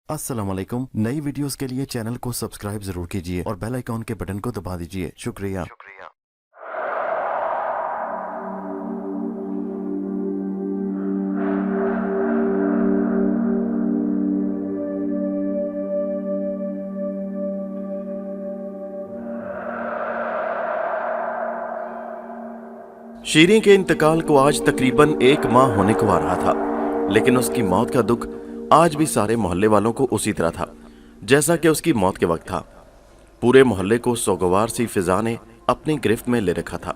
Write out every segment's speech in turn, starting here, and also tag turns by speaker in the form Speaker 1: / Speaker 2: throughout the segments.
Speaker 1: अस्सलाम वालेकुम। नई वीडियोस के लिए चैनल को सब्सक्राइब जरूर कीजिए और बेल आइकॉन के बटन को दबा दीजिए। शुक्रिया। शीरीं के इंतकाल को आज तकरीबन 1 माह होने को आ रहा था, लेकिन उसकी मौत का दुख आज भी सारे मोहल्ले वालों को उसी तरह था जैसा कि उसकी मौत के वक्त था। पूरे मोहल्ले को सोगवार सी फिजा ने अपनी गिरफ्त में ले रखा था।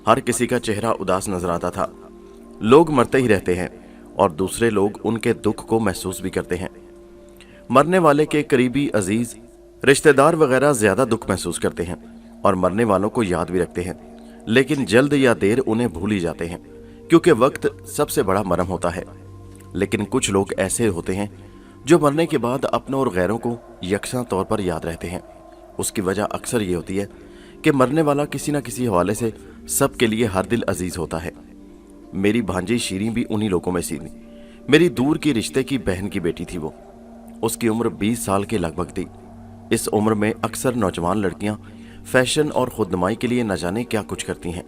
Speaker 1: हर किसी का चेहरा उदास नजर आता था। लोग मरते ही रहते हैं और दूसरे लोग उनके दुख को महसूस भी करते हैं। मरने वाले के करीबी अजीज रिश्तेदार वगैरह ज्यादा दुख महसूस करते हैं और मरने वालों को याद भी रखते हैं, लेकिन जल्द या देर उन्हें भूल ही जाते हैं क्योंकि वक्त सबसे बड़ा मरहम होता है। लेकिन कुछ लोग ऐसे होते हैं जो मरने के बाद अपनों और गैरों को यकसा तौर पर याद रहते हैं। उसकी वजह अक्सर ये होती है कि मरने वाला किसी न किसी हवाले से सबके लिए हर दिल अजीज होता है। मेरी भांजी शीरीं भी उन्हीं लोगों में सी थी। मेरी दूर की रिश्ते की बहन की बेटी थी वो। उसकी उम्र 20 साल के लगभग थी। इस उम्र में अक्सर नौजवान लड़कियां फैशन और खुदनुमाई के लिए न जाने क्या कुछ करती हैं,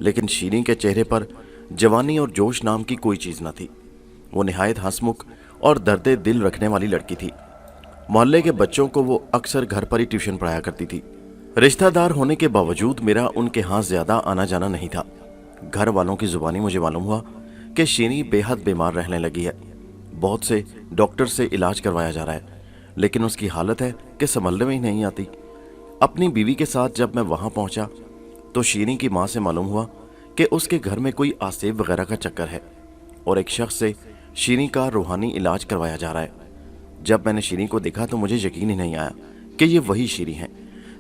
Speaker 1: लेकिन शीरीं के चेहरे पर जवानी और जोश नाम की कोई चीज न थी। वो निहायत हंसमुख और दर्दे दिल रखने वाली लड़की थी। मोहल्ले के बच्चों को वो अक्सर घर पर ही ट्यूशन पढ़ाया करती थी। रिश्तेदार होने के बावजूद मेरा उनके यहाँ ज्यादा आना जाना नहीं था। घर वालों की जुबानी मुझे मालूम हुआ कि शीरीं बेहद बीमार रहने लगी है। बहुत से डॉक्टर से इलाज करवाया जा रहा है, लेकिन उसकी हालत है कि संभलने में ही नहीं आती। अपनी बीवी के साथ जब मैं वहां पहुंचा तो शीरीं की माँ से मालूम हुआ कि उसके घर में कोई आसेब वगैरह का चक्कर है और एक शख्स से शीरीं का रूहानी इलाज करवाया जा रहा है। जब मैंने शीरीं को देखा तो मुझे यकीन ही नहीं आया कि ये वही शीरीं है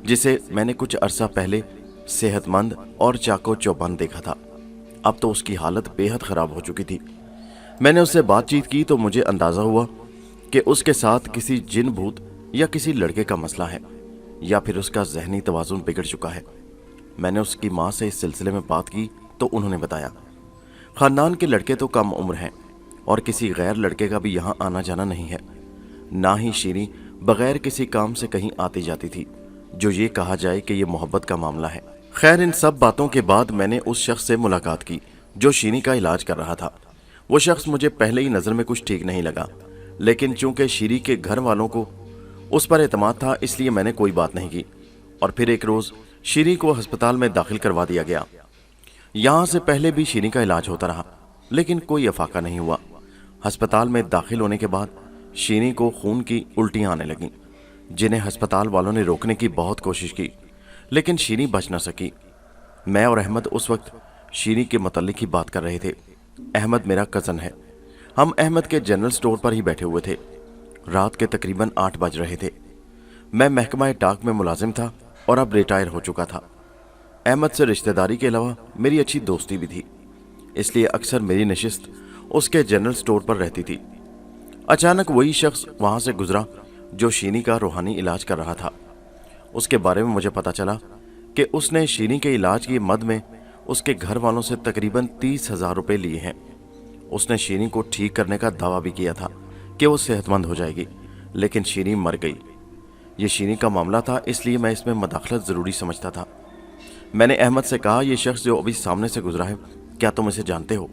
Speaker 1: जिसे मैंने कुछ अरसा पहले सेहतमंद और चाको चौबंद देखा था। अब तो उसकी हालत बेहद खराब हो चुकी थी। मैंने उससे बातचीत की तो मुझे अंदाजा हुआ कि उसके साथ किसी जिन भूत या किसी लड़के का मसला है या फिर उसका जहनी तवाजुन बिगड़ चुका है। मैंने उसकी माँ से इस सिलसिले में बात की तो उन्होंने बताया, खानदान के लड़के तो कम उम्र हैं और किसी गैर लड़के का भी यहाँ आना जाना नहीं है। ना ही शीरीं बगैर किसी काम से कहीं आती जाती थी जो ये कहा जाए कि ये मोहब्बत का मामला है। खैर, इन सब बातों के बाद मैंने उस शख्स से मुलाकात की जो शीरीं का इलाज कर रहा था। वो शख्स मुझे पहले ही नज़र में कुछ ठीक नहीं लगा, लेकिन चूंकि शीरीं के घर वालों को उस पर एतमाद था इसलिए मैंने कोई बात नहीं की। और फिर एक रोज़ शीरीं को अस्पताल में दाखिल करवा दिया गया। यहाँ से पहले भी शीरीं का इलाज होता रहा, लेकिन कोई अफाका नहीं हुआ। अस्पताल में दाखिल होने के बाद शीरीं को खून की उल्टियाँ आने लगीं, जिन्हें अस्पताल वालों ने रोकने की बहुत कोशिश की, लेकिन शीरीं बच न सकी। मैं और अहमद उस वक्त शीरीं के मुतल्लिक ही बात कर रहे थे। अहमद मेरा कज़न है। हम अहमद के जनरल स्टोर पर ही बैठे हुए थे। रात के तकरीबन 8 बज रहे थे। मैं महकमा डाक में मुलाजिम था और अब रिटायर हो चुका था। अहमद से रिश्तेदारी के अलावा मेरी अच्छी दोस्ती भी थी, इसलिए अक्सर मेरी नशिस्त उसके जनरल स्टोर पर रहती थी। अचानक वही शख्स वहां से गुजरा जो शीरीं का रूहानी इलाज कर रहा था। उसके बारे में मुझे पता चला कि उसने शीरीं के इलाज की मद में उसके घर वालों से तकरीबन 30,000 रुपये लिए हैं। उसने शीरीं को ठीक करने का दावा भी किया था कि वो सेहतमंद हो जाएगी, लेकिन शीरीं मर गई। ये शीरीं का मामला था, इसलिए मैं इसमें मदाखलत ज़रूरी समझता था। मैंने अहमद से कहा, ये शख्स जो अभी सामने से गुजरा है, क्या तुम इसे जानते हो?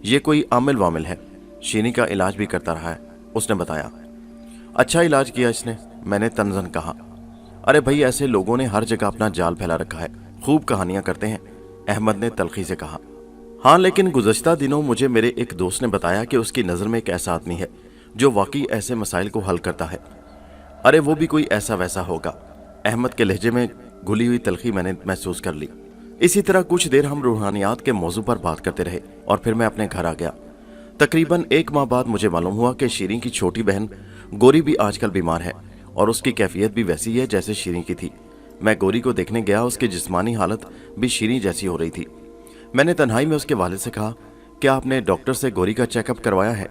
Speaker 1: ये कोई आमिल वामिल है, शीरीं का इलाज भी करता रहा है। उसने बताया। अच्छा इलाज किया इसने, मैंने तंजन कहा। अरे भाई, ऐसे लोगों ने हर जगह अपना जाल फैला रखा है, खूब कहानियां करते हैं, अहमद ने तलखी से कहा। हाँ, लेकिन गुज़श्ता दिनों मुझे मेरे एक दोस्त ने बताया कि उसकी नज़र में एक ऐसा आदमी है जो वाकई ऐसे मसाइल को हल करता है। अरे वो भी कोई ऐसा वैसा होगा। अहमद के लहजे में घुली हुई तलखी मैंने महसूस कर ली। इसी तरह कुछ देर हम रूहानियात के मौजू पर बात करते रहे और फिर मैं अपने घर आ गया। तकरीबन 1 माह बाद मुझे मालूम हुआ कि शीरीं की छोटी बहन गोरी भी आजकल बीमार है और उसकी कैफियत भी वैसी है जैसे शीरीं की थी। मैं गोरी को देखने गया, उसकी जिस्मानी हालत भी शीरीं जैसी हो रही थी। मैंने तन्हाई में उसके वालिद से कहा, क्या आपने डॉक्टर से गोरी का चेकअप करवाया है?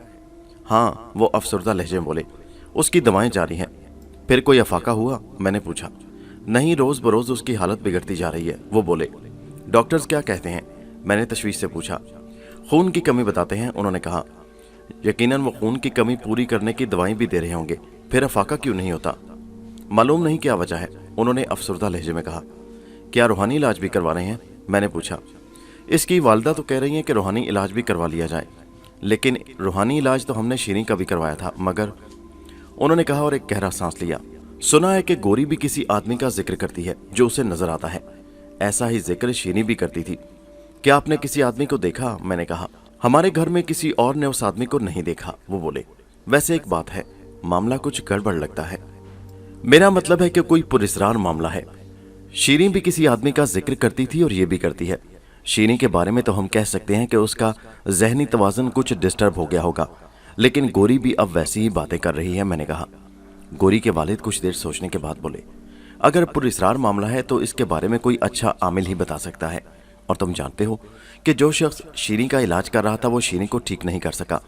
Speaker 1: हाँ, वो अफसरदा लहजे में बोले, उसकी दवाएं जारी हैं। फिर कोई अफाका हुआ? मैंने पूछा। नहीं, रोज़ बरोज़ उसकी हालत बिगड़ती जा रही है, वो बोले। डॉक्टर्स क्या कहते हैं? मैंने तशवीश से पूछा। खून की कमी बताते हैं, उन्होंने कहा। यकीनन वो खून की कमी पूरी करने की दवाएं भी दे रहे होंगे, फिर अफाका क्यों नहीं होता? मालूम नहीं क्या वजह है, उन्होंने अफसरदा लहजे में कहा। क्या रूहानी इलाज भी करवा रहे हैं? मैंने पूछा। इसकी वालदा तो कह रही हैं कि रूहानी इलाज भी करवा लिया जाए, लेकिन रूहानी इलाज तो हमने शीरीं का भी करवाया था, मगर, उन्होंने कहा और एक गहरा सांस लिया। सुना है कि गोरी भी किसी आदमी का जिक्र करती है जो उसे नजर आता है। ऐसा ही जिक्र शीरीं भी करती थी। क्या आपने किसी आदमी को देखा? मैंने कहा। हमारे घर में किसी और ने उस आदमी को नहीं देखा, वो बोले। वैसे एक बात है, मामला कुछ गड़बड़ लगता है। मेरा मतलब है कि कोई पुरस्रार मामला है। शीरीं भी किसी आदमी का जिक्र करती थी और ये भी करती है। शीरीं के बारे में तो हम कह सकते हैं कि उसका जहनी तवाज़ुन कुछ डिस्टर्ब हो गया होगा, लेकिन गोरी भी अब वैसी ही बातें कर रही है, मैंने कहा। गोरी के वालिद कुछ देर सोचने के बाद बोले, अगर पुरस्रार मामला है तो इसके बारे में कोई अच्छा आमिल ही बता सकता है, और तुम जानते हो कि जो शख्स शीरीं का इलाज कर रहा था वो शीरीं को ठीक नहीं कर सका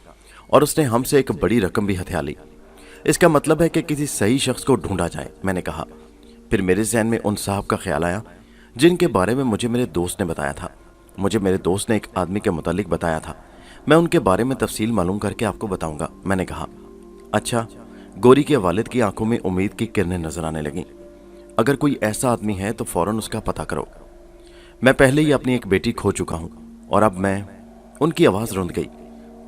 Speaker 1: और उसने हमसे एक बड़ी रकम भी हथिया ली। इसका मतलब है कि किसी सही शख्स को ढूंढा जाए, मैंने कहा। फिर मेरे जहन में उन साहब का ख्याल आया जिनके बारे में मुझे मेरे दोस्त ने बताया था। मुझे मेरे दोस्त ने एक आदमी के मुतालिक बताया था। मैं उनके बारे में तफसील मालूम करके आपको बताऊंगा, मैंने कहा। अच्छा। गोरी के वालिद की आंखों में उम्मीद की किरणें नजर आने लगीं। अगर कोई ऐसा आदमी है तो फौरन उसका पता करो। मैं पहले ही अपनी एक बेटी खो चुका हूं और अब मैं, उनकी आवाज़ रुंध गई।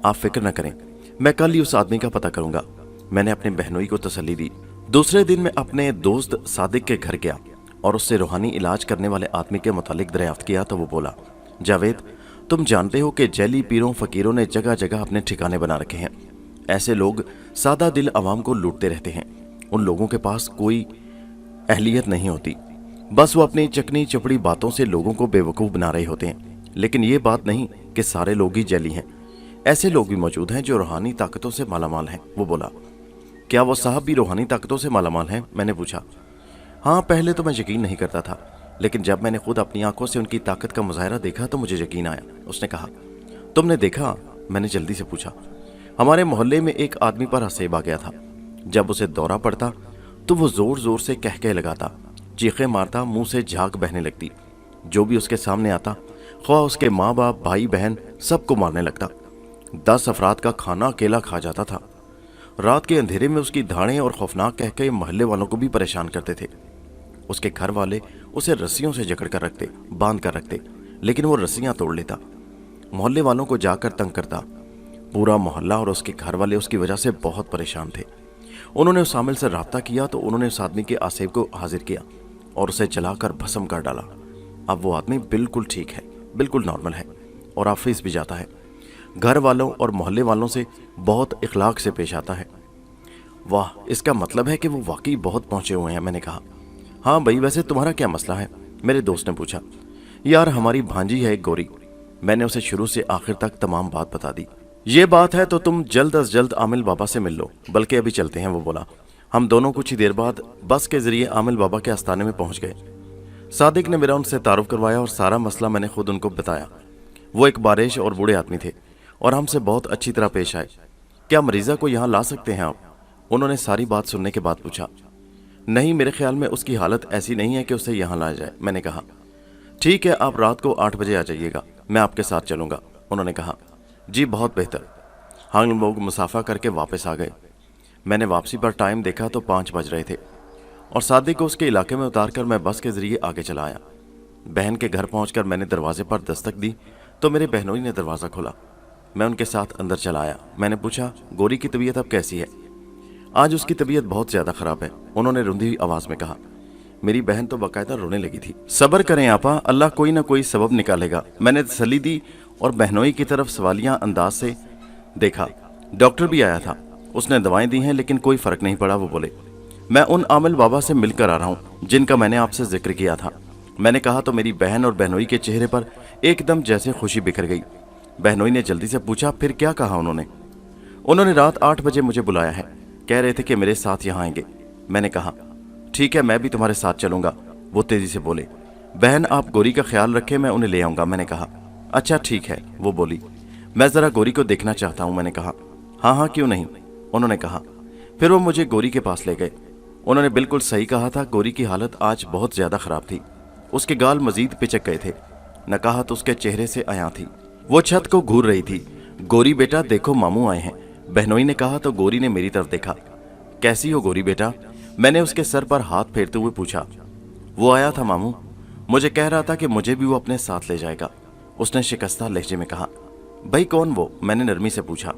Speaker 1: आप फिक्र न करें, मैं कल ही उस आदमी का पता करूंगा, मैंने अपने बहनोई को तसल्ली दी। दूसरे दिन मैं अपने दोस्त सादिक के घर गया और उससे रूहानी इलाज करने वाले आदमी के मुतालिक दरियाफ्त किया तो वो बोला, जावेद, तुम जानते हो कि जैली पीरों फकीरों ने जगह जगह अपने ठिकाने बना रखे हैं। ऐसे लोग सादा दिल आवाम को लूटते रहते हैं। उन लोगों के पास कोई अहलियत नहीं होती, बस वो अपनी चकनी चपड़ी बातों से लोगों को बेवकूफ़ बना रहे होते हैं। लेकिन ये बात नहीं कि सारे लोग ही जैली हैं। ऐसे लोग भी मौजूद हैं जो रूहानी ताकतों से मालामाल हैं, वो बोला। क्या वो साहब भी रूहानी ताकतों से मालामाल हैं? मैंने पूछा। हाँ, पहले तो मैं यकीन नहीं करता था, लेकिन जब मैंने खुद अपनी आंखों से उनकी ताकत का मुजाहरा देखा तो मुझे यकीन आया। उसने कहा, तुमने देखा? मैंने जल्दी से पूछा। हमारे मोहल्ले में एक आदमी पर हसेब आ गया था। जब उसे दौरा पड़ता तो वो जोर जोर से कहके लगाता, चीखें मारता, मुंह से झाग बहने लगती। जो भी उसके सामने आता, ख्वाह उसके माँ बाप, भाई बहन, सबको मारने लगता। 10 अफराद का खाना अकेला खा जाता था। रात के अंधेरे में उसकी धाड़ें और खौफनाक कहके मोहल्ले वालों को भी परेशान करते थे। उसके घर वाले उसे रस्सियों से जकड़ कर रखते, बांध कर रखते, लेकिन वो रस्सियां तोड़ लेता। मोहल्ले वालों को जाकर तंग करता। पूरा मोहल्ला और उसके घर वाले उसकी वजह से बहुत परेशान थे। उन्होंने उस आमिल से राब्ता किया तो उन्होंने उस आदमी के आसेब को हाजिर किया और उसे जलाकर भस्म कर डाला। अब वो आदमी बिल्कुल ठीक है, बिल्कुल नॉर्मल है और ऑफिस भी जाता है। घर वालों और मोहल्ले वालों से बहुत इखलाक से पेश आता है। वाह, इसका मतलब है कि वो वाकई बहुत पहुंचे हुए हैं, मैंने कहा। हाँ भाई, वैसे तुम्हारा क्या मसला है? मेरे दोस्त ने पूछा। यार, हमारी भांजी है एक गोरी। मैंने उसे शुरू से आखिर तक तमाम बात बता दी। ये बात है तो तुम जल्द अज जल्द आमिल बाबा से मिल लो, बल्कि अभी चलते हैं, वो बोला। हम दोनों कुछ ही देर बाद बस के जरिए आमिल बाबा के आस्थाने में पहुंच गए। सादिक ने मेरा उनसे तारुफ करवाया और सारा मसला मैंने खुद उनको बताया। वो एक बारिश और बूढ़े आदमी थे और हमसे बहुत अच्छी तरह पेश आए। क्या मरीज़ा को यहाँ ला सकते हैं आप? उन्होंने सारी बात सुनने के बाद पूछा। नहीं, मेरे ख्याल में उसकी हालत ऐसी नहीं है कि उसे यहाँ लाया जाए, मैंने कहा। ठीक है, आप रात को 8 बजे आ जाइएगा, मैं आपके साथ चलूँगा, उन्होंने कहा। जी, बहुत बेहतर। हम लोग मुसाफा करके वापस आ गए। मैंने वापसी पर टाइम देखा तो 5 बज रहे थे और सादिक को उसके इलाके में उतार कर मैं बस के ज़रिए आगे चला आया। बहन के घर पहुंचकर मैंने दरवाजे पर दस्तक दी तो मेरे बहनोई ने दरवाज़ा खोला। मैं उनके साथ अंदर चला आया। मैंने पूछा, गोरी की तबीयत अब कैसी है? आज उसकी तबीयत बहुत ज़्यादा ख़राब है, उन्होंने रुंधी हुई आवाज़ में कहा। मेरी बहन तो बाकायदा रोने लगी थी। सब्र करें आपा, अल्लाह कोई ना कोई सबब निकालेगा, मैंने तसल्ली दी और बहनोई की तरफ सवालिया अंदाज से देखा। डॉक्टर भी आया था, उसने दवाएं दी हैं लेकिन कोई फ़र्क नहीं पड़ा, वो बोले। मैं उन आमिल बाबा से मिलकर आ रहा हूँ जिनका मैंने आपसे जिक्र किया था, मैंने कहा तो मेरी बहन और बहनोई के चेहरे पर एकदम जैसे खुशी बिखर गई। बहनोई ने जल्दी से पूछा, फिर क्या कहा उन्होंने? उन्होंने रात 8 बजे मुझे बुलाया है, कह रहे थे कि मेरे साथ यहाँ आएंगे। मैंने कहा, ठीक है, मैं भी तुम्हारे साथ चलूँगा। वो तेज़ी से बोले, बहन आप गोरी का ख्याल रखें, मैं उन्हें ले आऊँगा। मैंने कहा, अच्छा ठीक है, वो बोली। मैं ज़रा गोरी को देखना चाहता हूँ, मैंने कहा। हाँ हाँ, क्यों नहीं, उन्होंने कहा। फिर वो मुझे गोरी के पास ले गए। उन्होंने बिल्कुल सही कहा था, गोरी की हालत आज बहुत ज़्यादा ख़राब थी। उसके गाल मजीद पिचक गए थे, नकाहत उसके चेहरे से आया थी। वो छत को घूर रही थी। गोरी बेटा देखो मामू आए हैं, बहनोई ने कहा तो गोरी ने मेरी तरफ देखा। कैसी हो गोरी बेटा, मैंने उसके सर पर हाथ फेरते हुए पूछा। वो आया था मामू, मुझे कह रहा था कि मुझे भी वो अपने साथ ले जाएगा, उसने शिकस्ता लहजे में कहा। भाई कौन वो, मैंने नरमी से पूछा।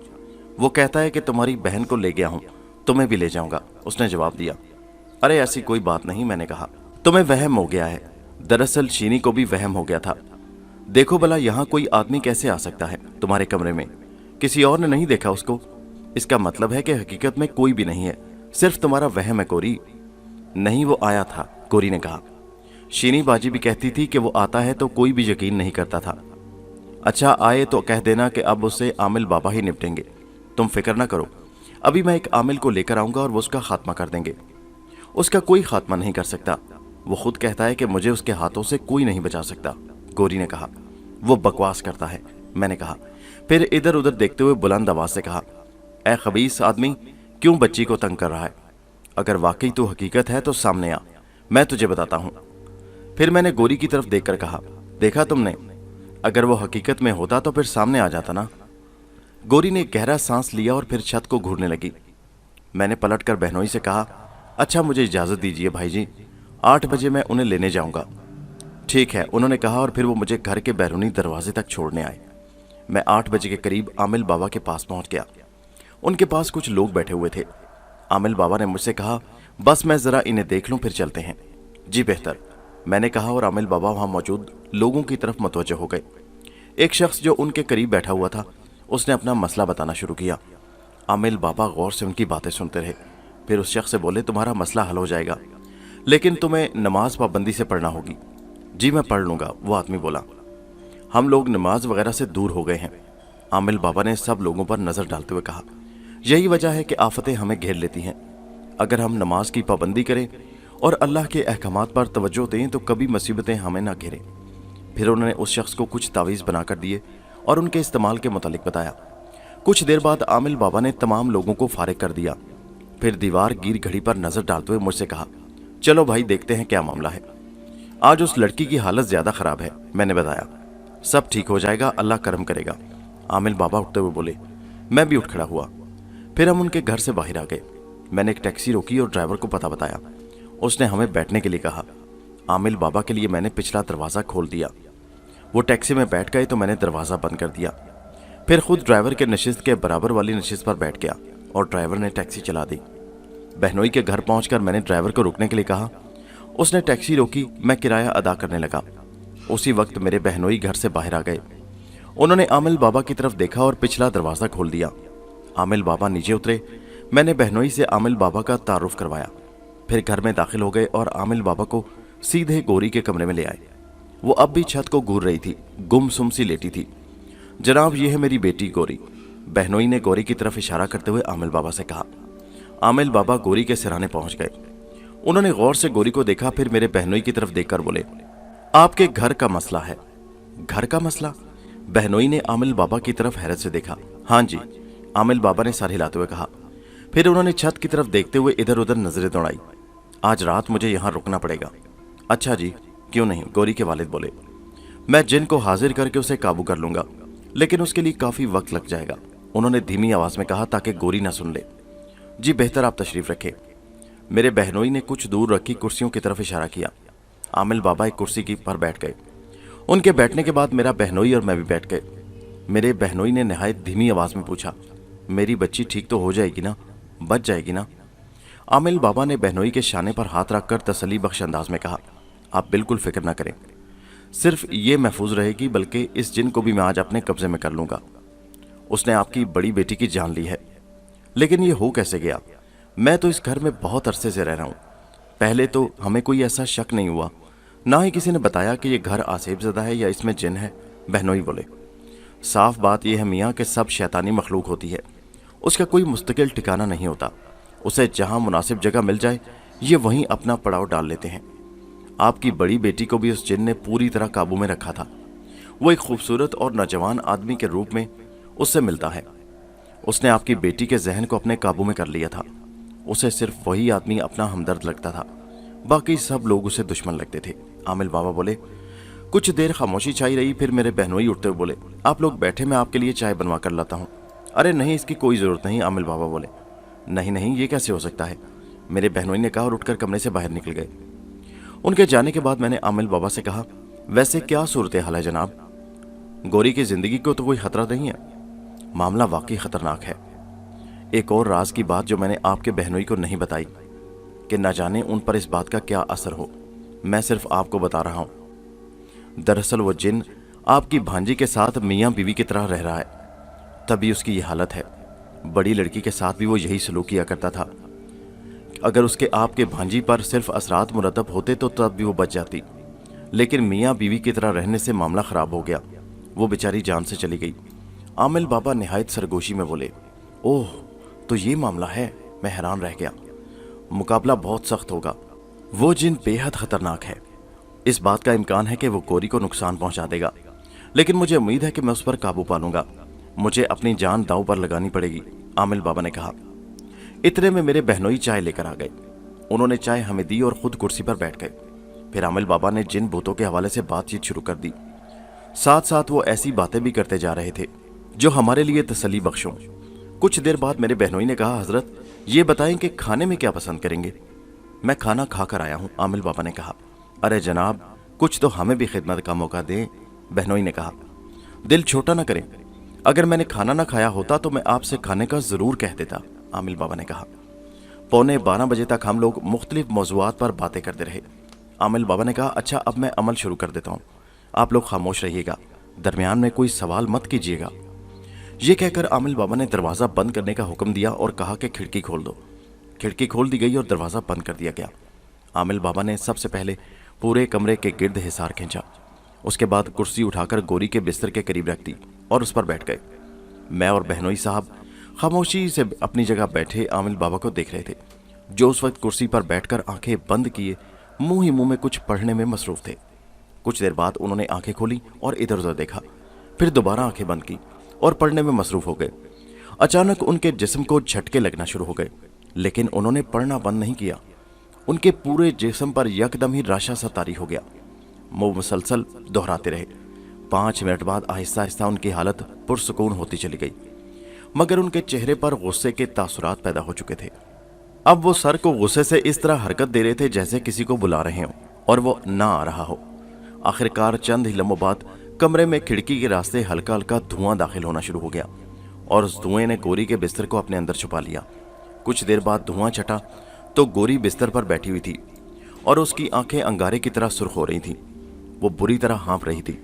Speaker 1: वो कहता है कि तुम्हारी बहन को ले गया हूं, तुम्हें भी ले जाऊंगा, उसने जवाब दिया। अरे ऐसी कोई बात नहीं, मैंने कहा। तुम्हें वहम हो गया है। दरअसल शीनी को भी वहम हो गया था। देखो भला यहाँ कोई आदमी कैसे आ सकता है तुम्हारे कमरे में, किसी और ने नहीं देखा उसको? इसका मतलब है कि हकीकत में कोई भी नहीं है, सिर्फ तुम्हारा वहम है गोरी। नहीं वो आया था, गोरी ने कहा। शीनी बाजी भी कहती थी कि वो आता है तो कोई भी यकीन नहीं करता था। अच्छा आए तो कह देना कि अब उससे आमिल बाबा ही निपटेंगे, तुम फिक्र ना करो, अभी मैं एक आमिल को लेकर आऊंगा और वो उसका खात्मा कर देंगे। उसका कोई खात्मा नहीं कर सकता, वो खुद कहता है कि मुझे उसके हाथों से कोई नहीं बचा सकता, गोरी ने कहा। वो बकवास करता है, मैंने कहा। फिर इधर उधर देखते हुए बुलंद आवाज से कहा, ऐ खबीस आदमी, क्यों बच्ची को तंग कर रहा है? अगर वाकई तू हकीकत है तो सामने आ, मैं तुझे बताता हूं। फिर मैंने गोरी की तरफ देखकर कहा, देखा तुमने, अगर वो हकीकत में होता तो फिर सामने आ जाता ना। गोरी ने गहरा सांस लिया और फिर छत को घूरने लगी। मैंने पलटकर बहनोई से कहा, अच्छा मुझे इजाजत दीजिए भाई जी, 8 बजे मैं उन्हें लेने जाऊंगा। ठीक है, उन्होंने कहा और फिर वो मुझे घर के बैरूनी दरवाजे तक छोड़ने आए। मैं 8 बजे के करीब आमिल बाबा के पास पहुंच गया। उनके पास कुछ लोग बैठे हुए थे। आमिल बाबा ने मुझसे कहा, बस मैं जरा इन्हें देख लूं फिर चलते हैं। जी बेहतर, मैंने कहा और आमिल बाबा वहां मौजूद लोगों की तरफ मुतवज्जह हो गए। एक शख्स जो उनके करीब बैठा हुआ था उसने अपना मसला बताना शुरू किया। आमिल बाबा गौर से उनकी बातें सुनते रहे। फिर उस शख्स से बोले, तुम्हारा मसला हल हो जाएगा, लेकिन तुम्हें नमाज पाबंदी से पढ़ना होगी। जी मैं पढ़ लूंगा, वो आदमी बोला। हम लोग नमाज वगैरह से दूर हो गए हैं, आमिल बाबा ने सब लोगों पर नजर डालते हुए कहा। यही वजह है कि आफतें हमें घेर लेती हैं। अगर हम नमाज की पाबंदी करें और अल्लाह के अहकामात पर तवज्जो दें तो कभी मुसीबतें हमें ना घेरें। फिर उन्होंने उस शख्स को कुछ तावीज़ बनाकर दिए और उनके इस्तेमाल के मुतालिक बताया। कुछ देर बाद आमिल बाबा ने तमाम लोगों को फारिग कर दिया। फिर दीवार गिर घड़ी पर नजर डालते हुए मुझसे कहा, चलो भाई देखते हैं क्या मामला है। आज उस लड़की की हालत ज्यादा खराब है, मैंने बताया। सब ठीक हो जाएगा, अल्लाह करम करेगा, आमिल बाबा उठते हुए बोले। मैं भी उठ खड़ा हुआ। फिर हम उनके घर से बाहर आ गए। मैंने एक टैक्सी रोकी और ड्राइवर को पता बताया। उसने हमें बैठने के लिए कहा। आमिल बाबा के लिए मैंने पिछला दरवाज़ा खोल दिया। वो टैक्सी में बैठ गए तो मैंने दरवाज़ा बंद कर दिया। फिर खुद ड्राइवर के नशिस्त के बराबर वाली नशिस्त पर बैठ गया और ड्राइवर ने टैक्सी चला दी। बहनोई के घर पहुंचकर मैंने ड्राइवर को रुकने के लिए कहा। उसने टैक्सी रोकी, मैं किराया अदा करने लगा। उसी वक्त मेरे बहनोई घर से बाहर आ गए। उन्होंने आमिल बाबा की तरफ देखा और पिछला दरवाज़ा खोल दिया। आमिल बाबा नीचे उतरे। मैंने बहनोई से आमिल बाबा का तारुफ करवाया। फिर घर में दाखिल हो गए और आमिल बाबा को सीधे गोरी के कमरे में ले आए। वो अब भी छत को घूर रही थी, गुमसुम सी लेटी थी। जनाब ये है मेरी बेटी गोरी, बहनोई ने गोरी की तरफ इशारा करते हुए आमिल बाबा से कहा। आमिल बाबा गोरी के सिराने पहुंच गए। उन्होंने गौर से गोरी को देखा, फिर मेरे बहनोई की तरफ देखकर बोले, आपके घर का मसला है। घर का मसला? बहनोई ने आमिल बाबा की तरफ हैरत से देखा। हाँ जी, आमिल बाबा ने सर हिलाते हुए कहा। फिर उन्होंने छत की तरफ देखते हुए इधर उधर नजरें दौड़ाई। आज रात मुझे यहाँ रुकना पड़ेगा। अच्छा जी, क्यों नहीं, गोरी के वालिद बोले। मैं जिन को हाजिर करके उसे काबू कर लूंगा, लेकिन उसके लिए काफी वक्त लग जाएगा, उन्होंने धीमी आवाज में कहा ताकि गोरी ना सुन ले। जी बेहतर, आप तशरीफ रखें। मेरे बहनोई ने कुछ दूर रखी कुर्सियों की तरफ इशारा किया। आमिल बाबा एक कुर्सी की पर बैठ गए। उनके बैठने के बाद मेरा बहनोई और मैं भी बैठ गए। मेरे बहनोई ने नहायत धीमी आवाज में पूछा, मेरी बच्ची ठीक तो हो जाएगी ना, बच जाएगी ना? आमिल बाबा ने बहनोई के शाने पर हाथ रखकर तसल्ली बख्श अंदाज में कहा, आप बिल्कुल फिक्र ना करें, सिर्फ ये महफूज रहेगी, बल्कि इस जिन को भी मैं आज अपने कब्जे में कर लूंगा। उसने आपकी बड़ी बेटी की जान ली है। लेकिन ये हो कैसे गया? मैं तो इस घर में बहुत अरसे से रह रहा हूँ। पहले तो हमें कोई ऐसा शक नहीं हुआ, ना ही किसी ने बताया कि ये घर आसेबज़दा है या इसमें जिन है, बहनोई बोले। साफ बात यह है मियाँ कि सब शैतानी मखलूक होती है, उसका कोई मुस्तकिल ठिकाना नहीं होता। उसे जहाँ मुनासिब जगह मिल जाए ये वहीं अपना पड़ाव डाल लेते हैं। आपकी बड़ी बेटी को भी उस जिन ने पूरी तरह काबू में रखा था। वो एक खूबसूरत और नौजवान आदमी के रूप में उससे मिलता है। उसने आपकी बेटी के जहन को अपने काबू में कर लिया था। उसे सिर्फ वही आदमी अपना हमदर्द लगता था, बाकी सब लोग उसे दुश्मन लगते थे। आमिल बाबा बोले, कुछ देर खामोशी छाई रही, फिर मेरे बहनोई उठते हुए बोले, आप लोग बैठे, मैं आपके लिए चाय बनवा कर लाता हूँ। अरे नहीं, इसकी कोई ज़रूरत नहीं, आमिल बाबा बोले। नहीं नहीं, ये कैसे हो सकता है, मेरे बहनोई ने कहा और उठकर कमरे से बाहर निकल गए। उनके जाने के बाद मैंने आमिल बाबा से कहा, वैसे क्या सूरत हाल है जनाब? गौरी की जिंदगी को तो कोई खतरा नहीं है। मामला वाकई खतरनाक है। एक और राज की बात जो मैंने आपके बहनोई को नहीं बताई कि न जाने उन पर इस बात का क्या असर हो, मैं सिर्फ आपको बता रहा हूं। दरअसल वो जिन आपकी भांजी के साथ मियाँ बीवी की तरह रह रहा है, तभी उसकी ये हालत है। बड़ी लड़की के साथ भी वो यही सलूक किया करता था। अगर उसके आपके भांजी पर सिर्फ असरात मुरतब होते तो तब भी वो बच जाती, लेकिन मियाँ बीवी की तरह रहने से मामला खराब हो गया। वो बेचारी जान से चली गई। आमिल बाबा निहायत सरगोशी में बोले, ओह, तो ये मामला है। मैं हैरान रह गया। मुकाबला बहुत सख्त होगा। वो जिन बेहद खतरनाक है। इस बात का इम्कान है कि वो गौरी को नुकसान पहुंचा देगा, लेकिन मुझे उम्मीद है कि मैं उस पर काबू पा लूंगा। मुझे अपनी जान दांव पर लगानी पड़ेगी, आमिल बाबा ने कहा। इतने में मेरे बहनोई चाय लेकर आ गए। उन्होंने चाय हमें दी और खुद कुर्सी पर बैठ गए। फिर आमिल बाबा ने जिन भूतों के हवाले से बातचीत शुरू कर दी। साथ साथ वो ऐसी बातें भी करते जा रहे थे जो हमारे लिए तसल्ली बख्श हों। कुछ देर बाद मेरे बहनोई ने कहा, हजरत ये बताएं कि खाने में क्या पसंद करेंगे? मैं खाना खा कर आया हूँ, आमिल बाबा ने कहा। अरे जनाब, कुछ तो हमें भी खिदमत का मौका दें, बहनोई ने कहा। दिल छोटा ना करें। अगर मैंने खाना ना खाया होता तो मैं आपसे खाने का जरूर कह देता, आमिल बाबा ने कहा। 11:15 बजे तक हम लोग मुख्तलिफ मौज़ूआत पर बातें करते रहे। आमिल बाबा ने कहा, अच्छा अब मैं अमल शुरू कर देता हूँ, आप लोग खामोश रहिएगा, दरमियान में कोई सवाल मत कीजिएगा। ये कहकर आमिल बाबा ने दरवाज़ा बंद करने का हुक्म दिया और कहा कि खिड़की खोल दो। खिड़की खोल दी गई और दरवाज़ा बंद कर दिया गया। आमिल बाबा ने सबसे पहले पूरे कमरे के गिर्द हिसार खींचा। उसके बाद कुर्सी उठाकर गोरी के बिस्तर के करीब रख दी और उस पर बैठ गए। मैं और बहनोई साहब खामोशी से अपनी जगह बैठे आमिल बाबा को देख रहे थे, जो उस वक्त कुर्सी पर बैठकर आंखें बंद किए मुंह ही मुंह में कुछ पढ़ने में मसरूफ थे। कुछ देर बाद उन्होंने आंखें खोली और इधर उधर देखा, फिर दोबारा आंखें बंद की और पढ़ने में मसरूफ हो गए। अचानक उनके जिस्म को झटके लगना शुरू हो गए, लेकिन उन्होंने पढ़ना बंद नहीं किया। उनके पूरे जिस्म पर यकदम ही राशा सा तारी हो गया। वो मुसलसल दोहराते रहे। 5 मिनट बाद आहिस्ता आहिस्ता उनकी हालत पुरसुकून होती चली गई, मगर उनके चेहरे पर गुस्से के तासुरात पैदा हो चुके थे। अब वो सर को गुस्से से इस तरह हरकत दे रहे थे जैसे किसी को बुला रहे हों और वो ना आ रहा हो। आखिरकार चंद ही लम्हों बाद कमरे में खिड़की के रास्ते हल्का हल्का धुआं दाखिल होना शुरू हो गया और उस धुएं ने गोरी के बिस्तर को अपने अंदर छुपा लिया। कुछ देर बाद धुआं छटा तो गोरी बिस्तर पर बैठी हुई थी और उसकी आंखें अंगारे की तरह सुर्ख हो रही थीं। वो बुरी तरह हाँफ रही थी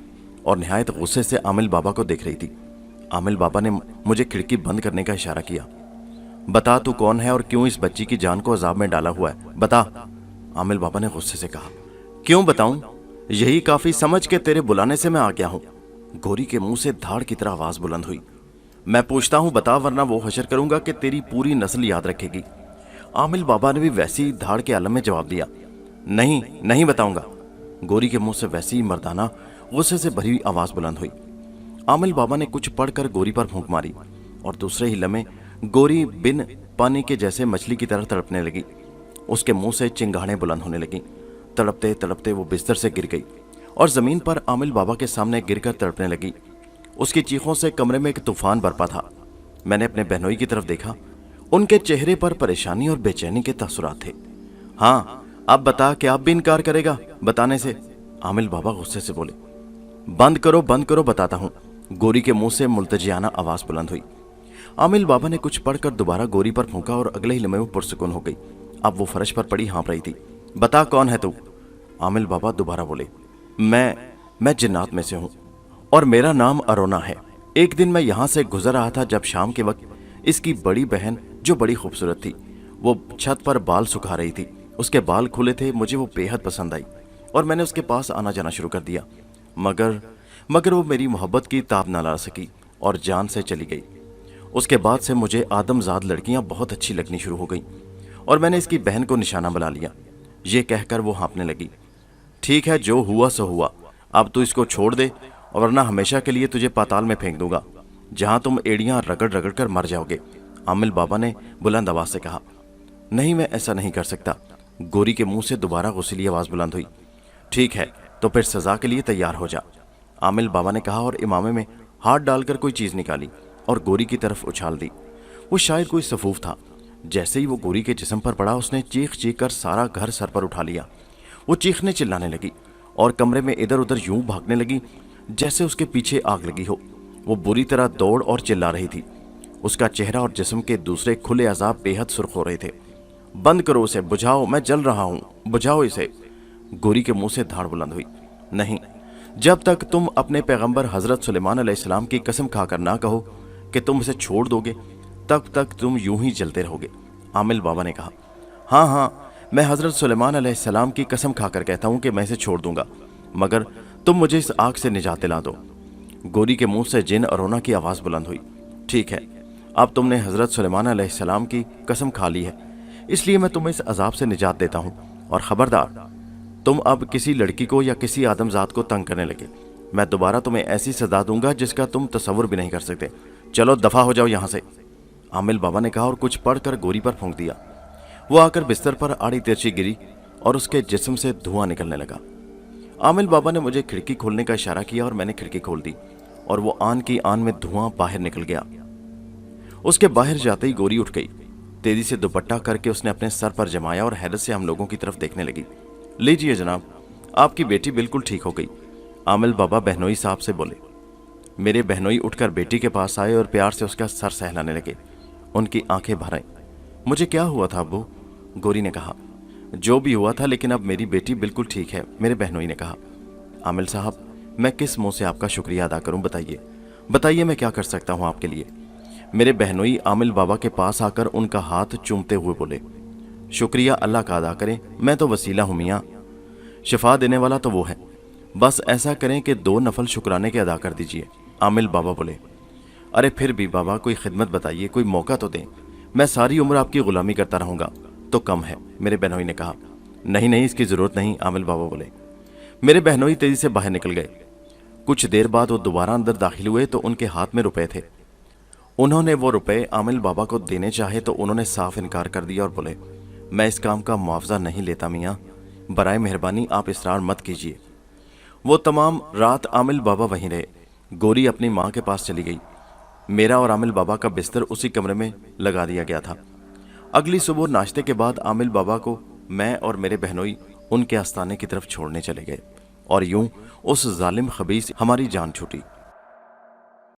Speaker 1: और निहायत गुस्से से आमिल बाबा को देख रही थी। आमिल बाबा ने मुझे खिड़की बंद करने का इशारा किया। बता तू कौन है और क्यों इस बच्ची की जान को अजाब में डाला हुआ है, बता, आमिल बाबा ने गुस्से से कहा। क्यों बताऊं? यही काफी समझ के तेरे बुलाने से मैं आ गया हूं। गोरी के मुंह से धाड़ की तरह आवाज बुलंद हुई। मैं पूछता हूं बता, वरना वो हशर करूंगा कि तेरी पूरी नस्ल याद रखेगी। आमिल बाबा ने भी वैसी धाड़ के आलम में जवाब दिया, नहीं नहीं बताऊंगा। गोरी के मुंह से वैसी ही मर्दाना गुस्से से भरी हुई आवाज बुलंद हुई। आमिल बाबा ने कुछ पढ़कर गोरी पर फूंक मारी और दूसरे ही लम्हे गोरी बिन पानी के जैसे मछली की तरह तड़पने लगी। उसके मुंह से चिंगाड़ें बुलंद होने लगी। तड़पते तड़पते वो बिस्तर से गिर गई और जमीन पर आमिल बाबा के सामने गिरकर तड़पने लगी। उसकी चीखों से कमरे में एक तूफान बरपा था। मैंने अपने बहनोई की तरफ देखा। उनके चेहरे पर परेशानी और बेचैनी के तासुरात थे। हाँ, अब बता कि आप भी इनकार करेगा बताने से? आमिल बाबा गुस्से से बोले। बंद करो, बताता हूं। गोरी के मुंह से मुल्तजियाना आवाज बुलंद हुई। आमिल बाबा ने कुछ पढ़कर दोबारा गोरी पर फूंका और अगले ही लम्हे में पुरसुकून हो गई। अब वो फर्श पर पड़ी हाँफ रही थी। बता कौन है तू? आमिल बाबा दोबारा बोले। मैं जिन्नात में से हूं और मेरा नाम अरोना है। एक दिन मैं यहां से गुजर रहा था जब शाम के वक्त इसकी बड़ी बहन, जो बड़ी खूबसूरत थी, वो छत पर बाल सुखा रही थी। उसके बाल खुले थे। मुझे वो बेहद पसंद आई और मैंने उसके पास आना जाना शुरू कर दिया, मगर वो मेरी मोहब्बत की ताब न ला सकी और जान से चली गई। उसके बाद से मुझे आदमजाद लड़कियां बहुत अच्छी लगनी शुरू हो गई और मैंने इसकी बहन को निशाना बना लिया। ये कहकर वो हाँफने लगी। ठीक है, जो हुआ सो हुआ। अब तू इसको छोड़ दे वरना हमेशा के लिए तुझे पाताल में फेंक दूंगा, जहां तुम एड़ियां रगड़ रगड़ कर मर जाओगे, आमिल बाबा ने बुलंद आवाज से कहा। नहीं, मैं ऐसा नहीं कर सकता। गोरी के मुंह से दोबारा गुस्सैली आवाज बुलंद हुई। ठीक है, तो फिर सजा के लिए तैयार हो जा। आमिल बाबा ने कहा और इमामे में हाथ डालकर कोई चीज निकाली और गोरी की तरफ उछाल दी। वो शायद कोई सफूफ था। जैसे ही वो गोरी के जिस्म पर पड़ा, उसने चीख चीख कर सारा घर सर पर उठा लिया। वो चीखने चिल्लाने लगी और कमरे में इधर उधर यूं भागने लगी जैसे उसके पीछे आग लगी हो। वो बुरी तरह दौड़ और चिल्ला रही थी। उसका चेहरा और जिस्म के दूसरे खुले अज़ाब बेहद सुर्ख हो रहे थे। बंद करो उसे, बुझाओ, मैं जल रहा हूं, बुझाओ इसे। गोरी के मुंह से धाड़ बुलंद हुई। नहीं, जब तक तुम अपने पैगंबर हजरत सुलेमान अलैहिस्सलाम की कसम खाकर ना कहो कि तुम इसे छोड़ दोगे, तब तक तुम यूं ही जलते रहोगे। आमिल बाबा ने कहा, हाँ हाँ, मैं हजरत सुलेमान अलैहिस्सलाम की कसम खाकर कहता हूं कि मैं इसे छोड़ दूंगा, मगर तुम मुझे इस आग से निजात दिला दो। गोरी के मुंह से जिन और रोना की आवाज़ बुलंद हुई। ठीक है, अब तुमने हजरत सुलेमान अलैहिस्सलाम की कसम खा ली है, इसलिए मैं तुम्हें इस अजाब से निजात देता हूं। और खबरदार, तुम अब किसी लड़की को या किसी आदमजात को तंग करने लगे। मैं दोबारा तुम्हें ऐसी सजा दूंगा जिसका तुम तसव्वुर भी नहीं कर सकते। चलो दफा हो जाओ यहां से। आमिल बाबा ने कहा और कुछ पढ़कर गोरी पर फूंक दिया। वो आकर बिस्तर पर आड़ी तिरछी गिरी और उसके जिस्म से धुआं निकलने लगा। आमिल बाबा ने मुझे खिड़की खोलने का इशारा किया और मैंने खिड़की खोल दी और वो आन की आन में धुआं बाहर निकल गया। उसके बाहर जाते ही गोरी उठ गई। तेजी से दुपट्टा करके उसने अपने सर पर जमाया और हैरत से हम लोगों की तरफ देखने लगी। लीजिए जनाब, आपकी बेटी बिल्कुल ठीक हो गई। आमिल बाबा बहनोई साहब से बोले। मेरे बहनोई उठकर बेटी के पास आए और प्यार से उसका सर सहलाने लगे। उनकी आंखें भर आई। मुझे क्या हुआ था अब्बू? गोरी ने कहा। जो भी हुआ था, लेकिन अब मेरी बेटी बिल्कुल ठीक है, मेरे बहनोई ने कहा। आमिल साहब, मैं किस मुंह से आपका शुक्रिया अदा करूं? बताइए बताइए, मैं क्या कर सकता हूं आपके लिए? मेरे बहनोई आमिल बाबा के पास आकर उनका हाथ चूमते हुए बोले। शुक्रिया अल्लाह का अदा करें, मैं तो वसीला हूं मियाँ, शिफा देने वाला तो वो है। बस ऐसा करें कि 2 नफल शुक्राने के अदा कर दीजिए। आमिल बाबा बोले। अरे फिर भी बाबा, कोई खिदमत बताइए, कोई मौका तो दें। मैं सारी उम्र आपकी गुलामी करता रहूंगा तो कम है, मेरे बहनोई ने कहा। नहीं नहीं, इसकी जरूरत नहीं, आमिल बाबा बोले। मेरे बहनोई तेजी से बाहर निकल गए। कुछ देर बाद वो दोबारा अंदर दाखिल हुए तो उनके हाथ में रुपए थे। उन्होंने वो रुपए आमिल बाबा को देने चाहे तो उन्होंने साफ इनकार कर दिया और बोले, मैं इस काम का मुआवजा नहीं लेता मियाँ, बराए मेहरबानी आप इसरार मत कीजिए। वो तमाम रात आमिल बाबा वहीं रहे। गोरी अपनी माँ के पास चली गई। मेरा और आमिल बाबा का बिस्तर उसी कमरे में लगा दिया गया था। अगली सुबह नाश्ते के बाद आमिल बाबा को मैं और मेरे बहनोई उनके आस्थाने की तरफ छोड़ने चले गए और यूं उस जालिम खबीस हमारी जान छूटी।